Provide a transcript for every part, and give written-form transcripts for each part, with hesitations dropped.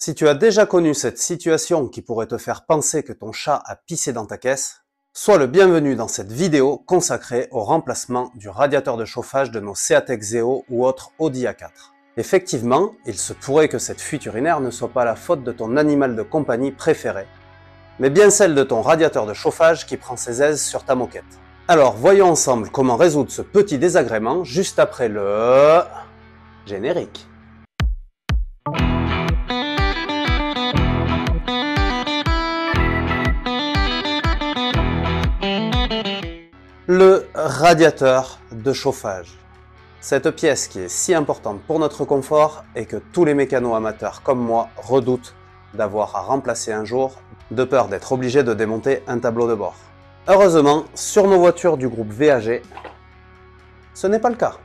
Si tu as déjà connu cette situation qui pourrait te faire penser que ton chat a pissé dans ta caisse, sois le bienvenu dans cette vidéo consacrée au remplacement du radiateur de chauffage de nos Seat Exeo ou autres Audi A4. Effectivement, il se pourrait que cette fuite urinaire ne soit pas la faute de ton animal de compagnie préféré, mais bien celle de ton radiateur de chauffage qui prend ses aises sur ta moquette. Alors voyons ensemble comment résoudre ce petit désagrément juste après le générique. Le radiateur de chauffage. Cette pièce qui est si importante pour notre confort et que tous les mécanos amateurs comme moi redoutent d'avoir à remplacer un jour, de peur d'être obligé de démonter un tableau de bord. Heureusement, sur nos voitures du groupe VAG, ce n'est pas le cas.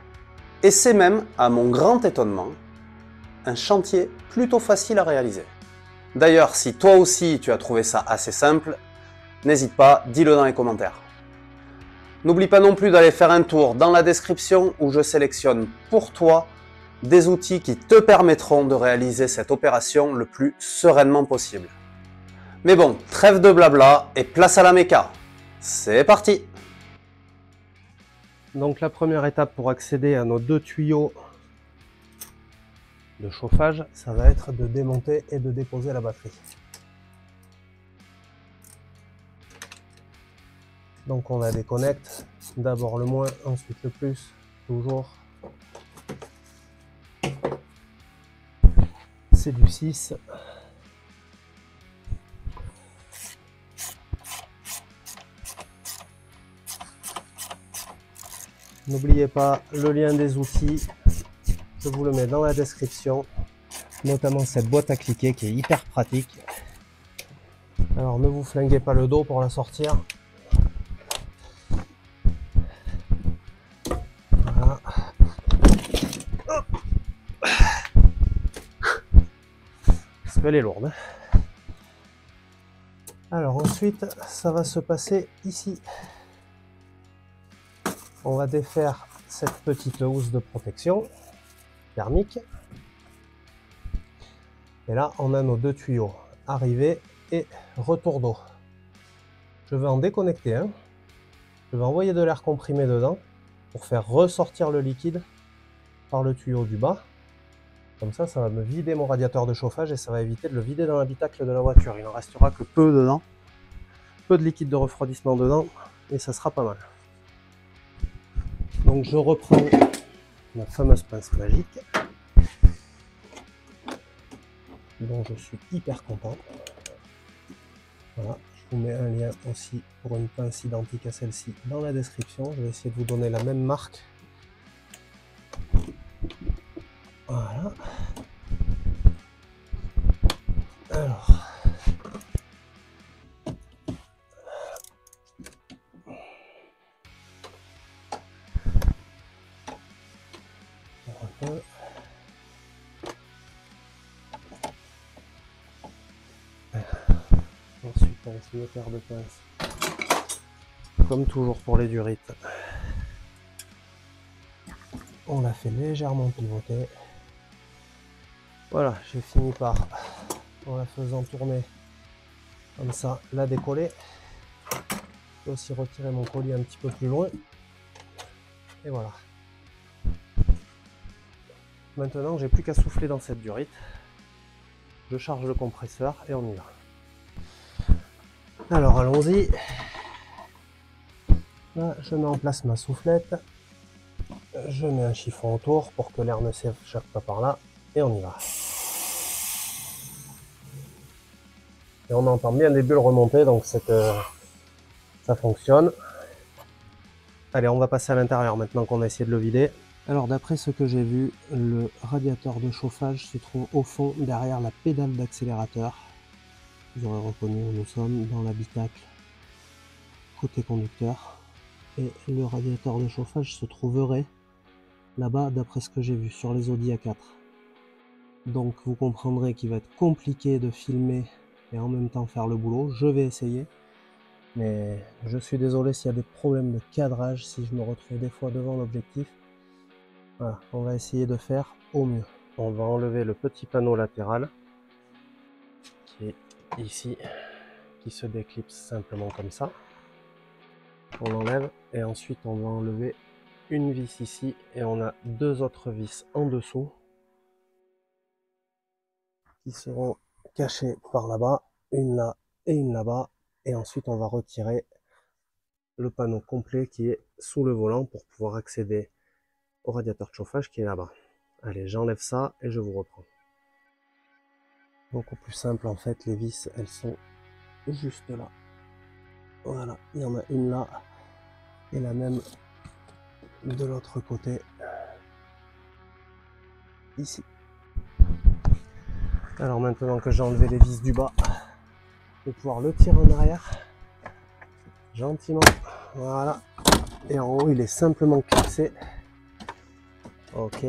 Et c'est même, à mon grand étonnement, un chantier plutôt facile à réaliser. D'ailleurs, si toi aussi tu as trouvé ça assez simple, n'hésite pas, dis-le dans les commentaires. N'oublie pas non plus d'aller faire un tour dans la description où je sélectionne pour toi des outils qui te permettront de réaliser cette opération le plus sereinement possible. Mais bon, trêve de blabla et place à la méca. C'est parti! Donc la première étape pour accéder à nos deux tuyaux de chauffage, ça va être de démonter et de déposer la batterie. Donc on la déconnecte, d'abord le moins, ensuite le plus, toujours. C'est du 6. N'oubliez pas le lien des outils, je vous le mets dans la description, notamment cette boîte à cliquer qui est hyper pratique. Alors ne vous flinguez pas le dos pour la sortir. Voilà. Parce qu'elle est lourde. Alors ensuite, ça va se passer ici. On va défaire cette petite housse de protection thermique. Et là, on a nos deux tuyaux, arrivée et retour d'eau. Je vais en déconnecter un. Je vais envoyer de l'air comprimé dedans pour faire ressortir le liquide par le tuyau du bas. Comme ça, ça va me vider mon radiateur de chauffage et ça va éviter de le vider dans l'habitacle de la voiture. Il n'en restera que peu dedans, peu de liquide de refroidissement dedans et ça sera pas mal. Donc je reprends ma fameuse pince magique dont je suis hyper content. Voilà, je vous mets un lien aussi pour une pince identique à celle-ci dans la description. Je vais essayer de vous donner la même marque. Voilà. Alors. Ensuite, on se met paire de pinces. Comme toujours pour les durites. On la fait légèrement pivoter. Voilà, j'ai fini par, en la faisant tourner comme ça, la décoller. Je peux aussi retirer mon collier un petit peu plus loin. Et voilà. Maintenant, j'ai plus qu'à souffler dans cette durite. Je charge le compresseur et on y va. Alors allons-y. Là, je mets en place ma soufflette. Je mets un chiffon autour pour que l'air ne s'échappe pas par là. Et on y va. Et on entend bien des bulles remonter, donc c'est que ça fonctionne. Allez, on va passer à l'intérieur maintenant qu'on a essayé de le vider. Alors d'après ce que j'ai vu, le radiateur de chauffage se trouve au fond derrière la pédale d'accélérateur. Vous aurez reconnu où nous sommes, dans l'habitacle côté conducteur. Et le radiateur de chauffage se trouverait là-bas d'après ce que j'ai vu sur les Audi A4. Donc vous comprendrez qu'il va être compliqué de filmer et en même temps faire le boulot. Je vais essayer, mais je suis désolé s'il y a des problèmes de cadrage, si je me retrouve des fois devant l'objectif. Voilà, on va essayer de faire au mieux. On va enlever le petit panneau latéral qui est ici, qui se déclipse simplement comme ça. On l'enlève et ensuite on va enlever une vis ici et on a deux autres vis en dessous qui seront cachées par là-bas, une là et une là-bas, et ensuite on va retirer le panneau complet qui est sous le volant pour pouvoir accéder au radiateur de chauffage qui est là-bas. Allez, j'enlève ça et je vous reprends. Beaucoup plus simple en fait, les vis elles sont juste là. Voilà, il y en a une là et la même de l'autre côté ici. Alors maintenant que j'ai enlevé les vis du bas, je vais pouvoir le tirer en arrière gentiment. Voilà, et en haut il est simplement clipsé. Ok,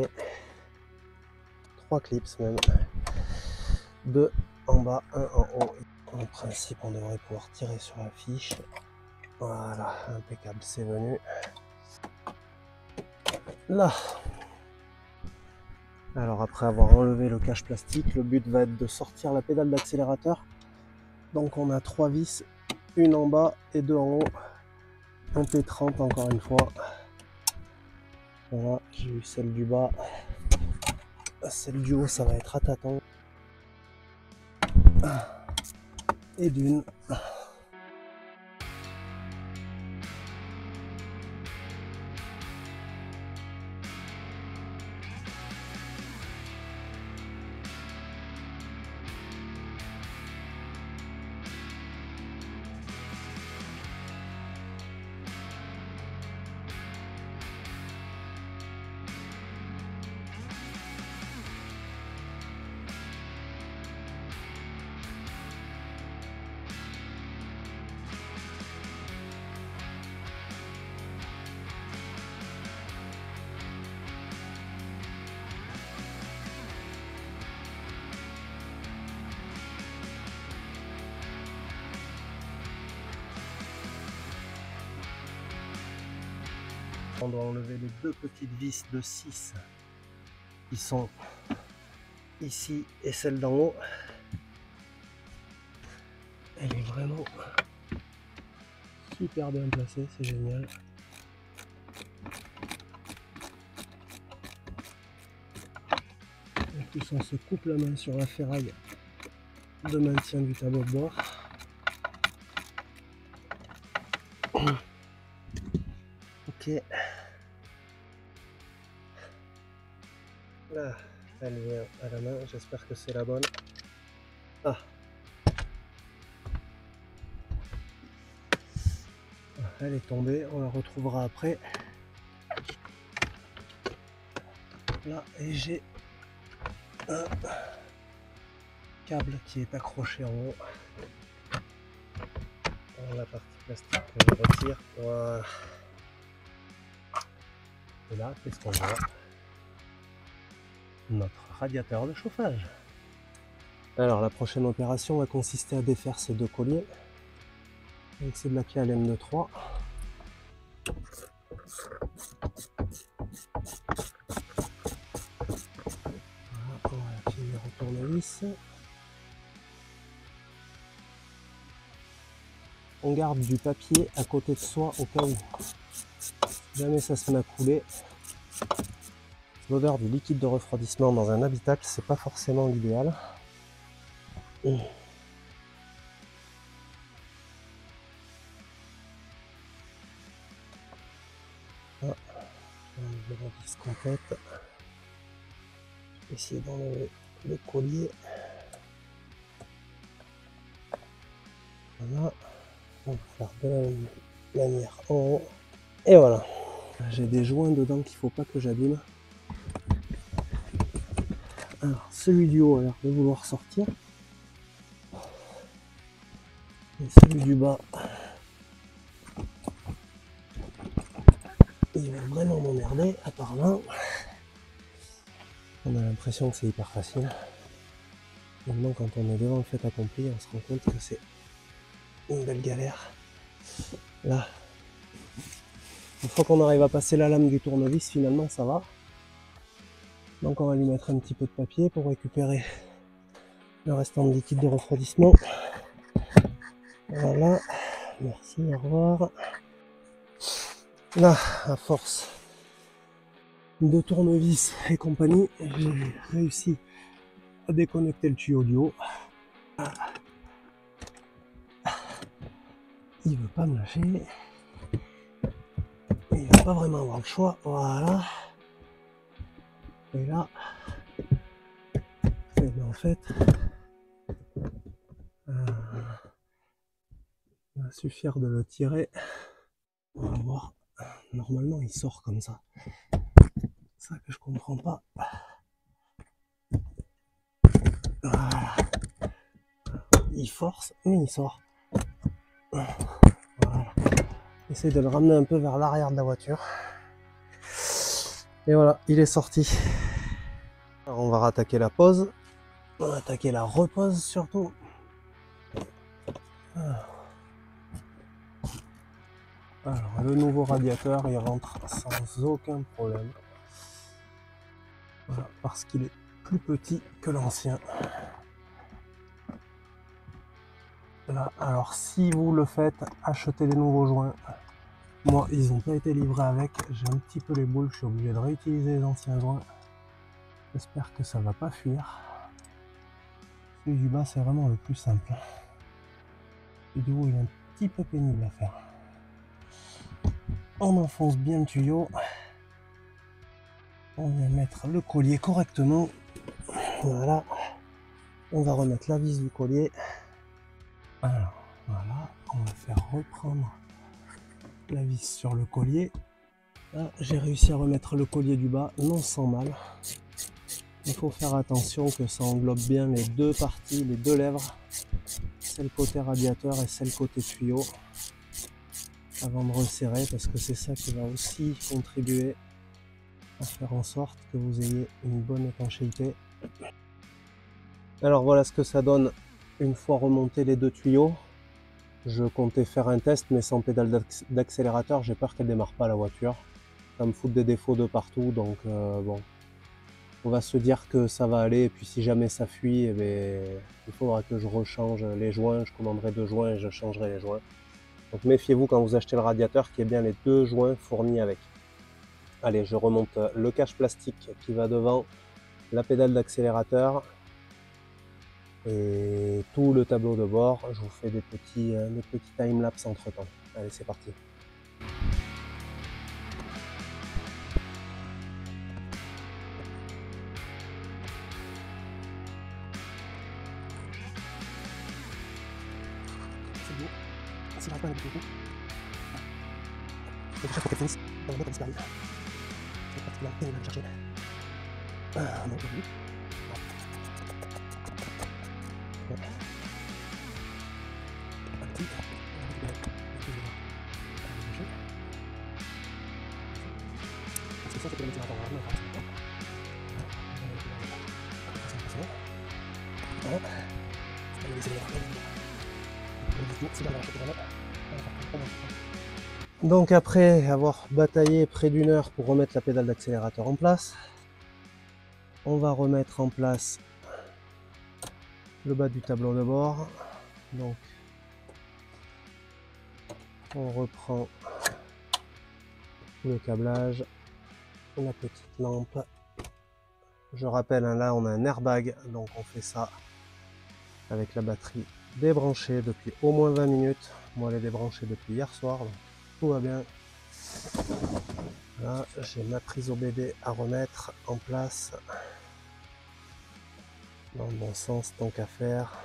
3 clips même, 2 en bas, 1 en haut. En principe on devrait pouvoir tirer sur la fiche. Voilà, impeccable, c'est venu. Là. Alors après avoir enlevé le cache plastique, le but va être de sortir la pédale d'accélérateur. Donc on a 3 vis, une en bas et 2 en haut. Un P30 encore une fois. Voilà, j'ai eu celle du bas. Celle du haut, ça va être à tâtons. Et d'une. On doit enlever les deux petites vis de 6 qui sont ici et celle d'en haut. Elle est vraiment super bien placée, c'est génial. En plus on se coupe la main sur la ferraille de maintien du tableau de bord. Ok. Là, elle vient à la main, j'espère que c'est la bonne. Ah. Elle est tombée, on la retrouvera après. Là, et j'ai un câble qui est accroché en haut. Alors, la partie plastique que je retire. Voilà. Et là, qu'est-ce qu'on voit? Notre radiateur de chauffage. Alors la prochaine opération va consister à défaire ces deux colliers. Donc c'est de la clé Allen de 3. Voilà, on va appuyer le tournevis. On garde du papier à côté de soi au cas où. Si jamais ça se met à couler. L'odeur du liquide de refroidissement dans un habitacle, c'est pas forcément l'idéal. Ah, je vais la vis complète. Je vais essayer d'enlever le collier. Voilà. On va faire de la même manière en haut. Et voilà. J'ai des joints dedans qu'il ne faut pas que j'abîme. Alors, celui du haut a l'air de vouloir sortir. Et celui du bas, il va vraiment m'emmerder, apparemment. On a l'impression que c'est hyper facile. Maintenant, quand on est devant le fait accompli, on se rend compte que c'est une belle galère. Là, une fois qu'on arrive à passer la lame du tournevis, finalement, ça va. Donc on va lui mettre un petit peu de papier pour récupérer le restant de liquide de refroidissement. Voilà, merci, au revoir. Là, à force de tournevis et compagnie, j'ai réussi à déconnecter le tuyau du haut. Il veut pas me lâcher. Il va pas vraiment avoir le choix. Voilà. Et là, et bien en fait, il va suffire de le tirer. On va voir. Normalement, il sort comme ça. C'est ça que je comprends pas. Voilà. Il force, mais il sort. Voilà. Essaye de le ramener un peu vers l'arrière de la voiture. Et voilà, il est sorti. Alors on va rattaquer la pose. On va attaquer la repose surtout. Alors le nouveau radiateur, il rentre sans aucun problème. Voilà, parce qu'il est plus petit que l'ancien. Là, alors si vous le faites, achetez les nouveaux joints. Moi, ils n'ont pas été livrés avec. J'ai un petit peu les boules, je suis obligé de réutiliser les anciens joints. J'espère que ça va pas fuir. Celui du bas, c'est vraiment le plus simple. Celui du haut, il est un petit peu pénible à faire. On enfonce bien le tuyau. On vient mettre le collier correctement. Voilà. On va remettre la vis du collier. Alors, voilà. On va faire reprendre la vis sur le collier. Là, j'ai réussi à remettre le collier du bas, non sans mal. Il faut faire attention que ça englobe bien les deux parties, les deux lèvres. C'est le côté radiateur et c'est le côté tuyau. Avant de resserrer, parce que c'est ça qui va aussi contribuer à faire en sorte que vous ayez une bonne étanchéité. Alors voilà ce que ça donne une fois remontés les deux tuyaux. Je comptais faire un test mais sans pédale d'accélérateur, j'ai peur qu'elle démarre pas la voiture. Ça me fout des défauts de partout, donc bon. On va se dire que ça va aller, et puis si jamais ça fuit, eh bien, il faudra que je rechange les joints, je commanderai 2 joints et je changerai les joints. Donc méfiez-vous quand vous achetez le radiateur qu'il y ait bien les 2 joints fournis avec. Allez, je remonte le cache plastique qui va devant, la pédale d'accélérateur et tout le tableau de bord. Je vous fais des petits time-lapse entre temps. Allez, c'est parti. C'est beau. C'est la fin de beaucoup. Et déjà, faut qu'elle finisse. On va mettre comme ça. C'est particulièrement pénible à chercher. Non, j'ai vu. Ça, c'est pour le ventilateur. Donc après avoir bataillé près d'1 heure pour remettre la pédale d'accélérateur en place, on va remettre en place le bas du tableau de bord. Donc on reprend le câblage, la petite lampe. Je rappelle, hein, là on a un airbag, donc on fait ça avec la batterie débranchée depuis au moins 20 minutes. Moi elle est débranchée depuis hier soir, donc tout va bien. Là j'ai ma prise OBD à remettre en place dans le bon sens, tant qu'à faire.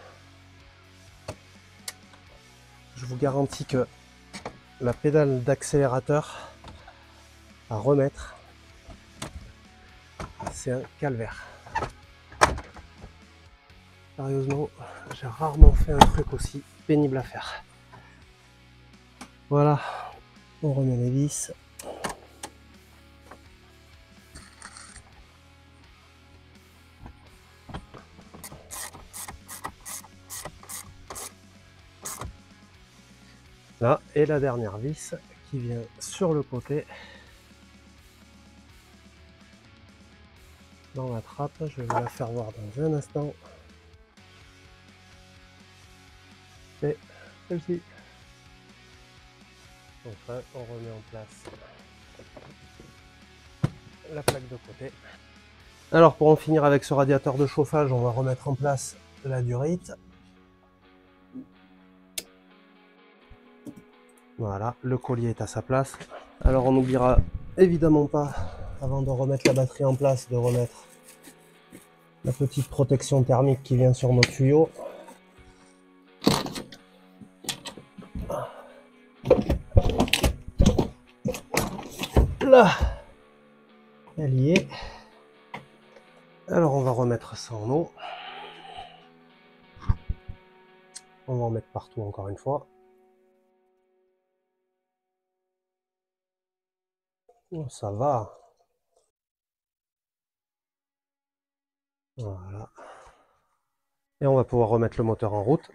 Je vous garantis que la pédale d'accélérateur à remettre, c'est un calvaire. Sérieusement, j'ai rarement fait un truc aussi pénible à faire. Voilà, on remet les vis. Là, et la dernière vis qui vient sur le côté. Dans la trappe, je vais vous la faire voir dans un instant. fait celle-ci. Enfin, on remet en place la plaque de côté. Alors pour en finir avec ce radiateur de chauffage, on va remettre en place la durite. Voilà, le collier est à sa place. Alors on n'oubliera évidemment pas, avant de remettre la batterie en place, de remettre la petite protection thermique qui vient sur nos tuyaux. Là, elle y est. Alors on va remettre ça en eau. On va en mettre partout encore une fois. Oh, ça va. Voilà. Et on va pouvoir remettre le moteur en route.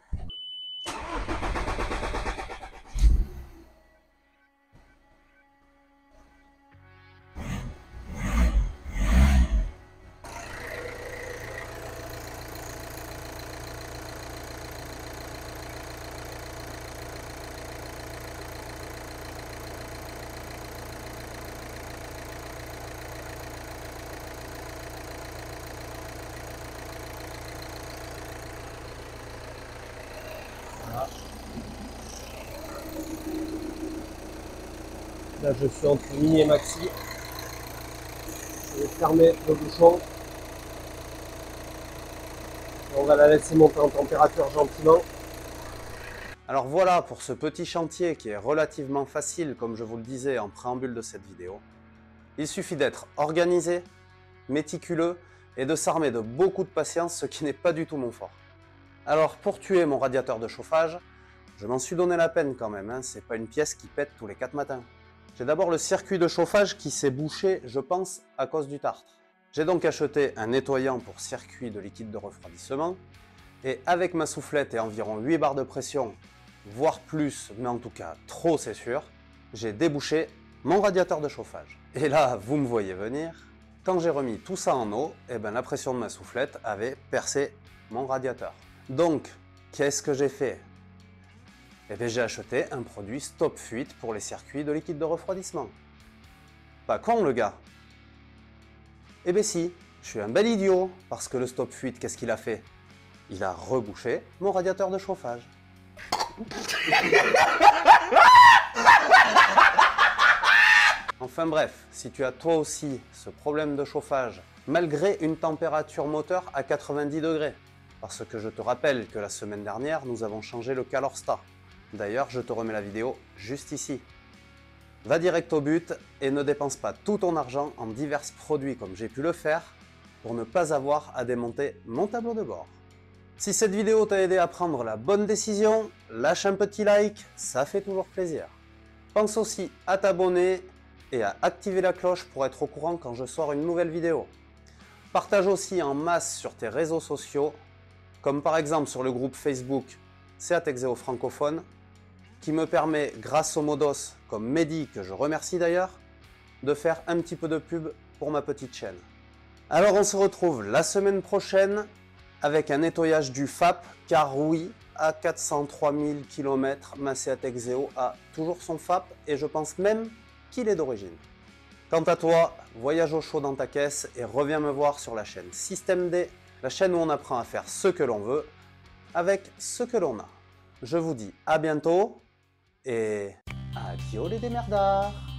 Là, je suis entre mini et maxi. Je vais fermer le bouchon. Et on va la laisser monter en température gentiment. Alors voilà pour ce petit chantier qui est relativement facile, comme je vous le disais en préambule de cette vidéo. Il suffit d'être organisé, méticuleux et de s'armer de beaucoup de patience, ce qui n'est pas du tout mon fort. Alors pour tuer mon radiateur de chauffage, je m'en suis donné la peine quand même, hein. C'est pas une pièce qui pète tous les 4 matins. J'ai d'abord le circuit de chauffage qui s'est bouché, je pense, à cause du tartre. J'ai donc acheté un nettoyant pour circuit de liquide de refroidissement et avec ma soufflette et environ 8 barres de pression, voire plus, mais en tout cas trop c'est sûr, j'ai débouché mon radiateur de chauffage. Et là, vous me voyez venir, quand j'ai remis tout ça en eau, eh ben, la pression de ma soufflette avait percé mon radiateur. Donc, qu'est-ce que j'ai fait? Eh bien, j'ai acheté un produit stop fuite pour les circuits de liquide de refroidissement. Pas con le gars. Eh bien si, je suis un bel idiot, parce que le stop fuite, qu'est-ce qu'il a fait? Il a rebouché mon radiateur de chauffage. Enfin bref, si tu as toi aussi ce problème de chauffage, malgré une température moteur à 90 degrés, parce que je te rappelle que la semaine dernière, nous avons changé le CalorStat. D'ailleurs, je te remets la vidéo juste ici. Va direct au but et ne dépense pas tout ton argent en divers produits comme j'ai pu le faire pour ne pas avoir à démonter mon tableau de bord. Si cette vidéo t'a aidé à prendre la bonne décision, lâche un petit like, ça fait toujours plaisir. Pense aussi à t'abonner et à activer la cloche pour être au courant quand je sors une nouvelle vidéo. Partage aussi en masse sur tes réseaux sociaux, comme par exemple sur le groupe Facebook Seat Exeo francophone, qui me permet, grâce aux modos comme Mehdi, que je remercie d'ailleurs, de faire un petit peu de pub pour ma petite chaîne. Alors on se retrouve la semaine prochaine avec un nettoyage du FAP, car oui, à 403 000 km, ma Seat Exeo a toujours son FAP et je pense même qu'il est d'origine. Quant à toi, voyage au chaud dans ta caisse et reviens me voir sur la chaîne Système D, la chaîne où on apprend à faire ce que l'on veut avec ce que l'on a. Je vous dis à bientôt et adieu les démerdards!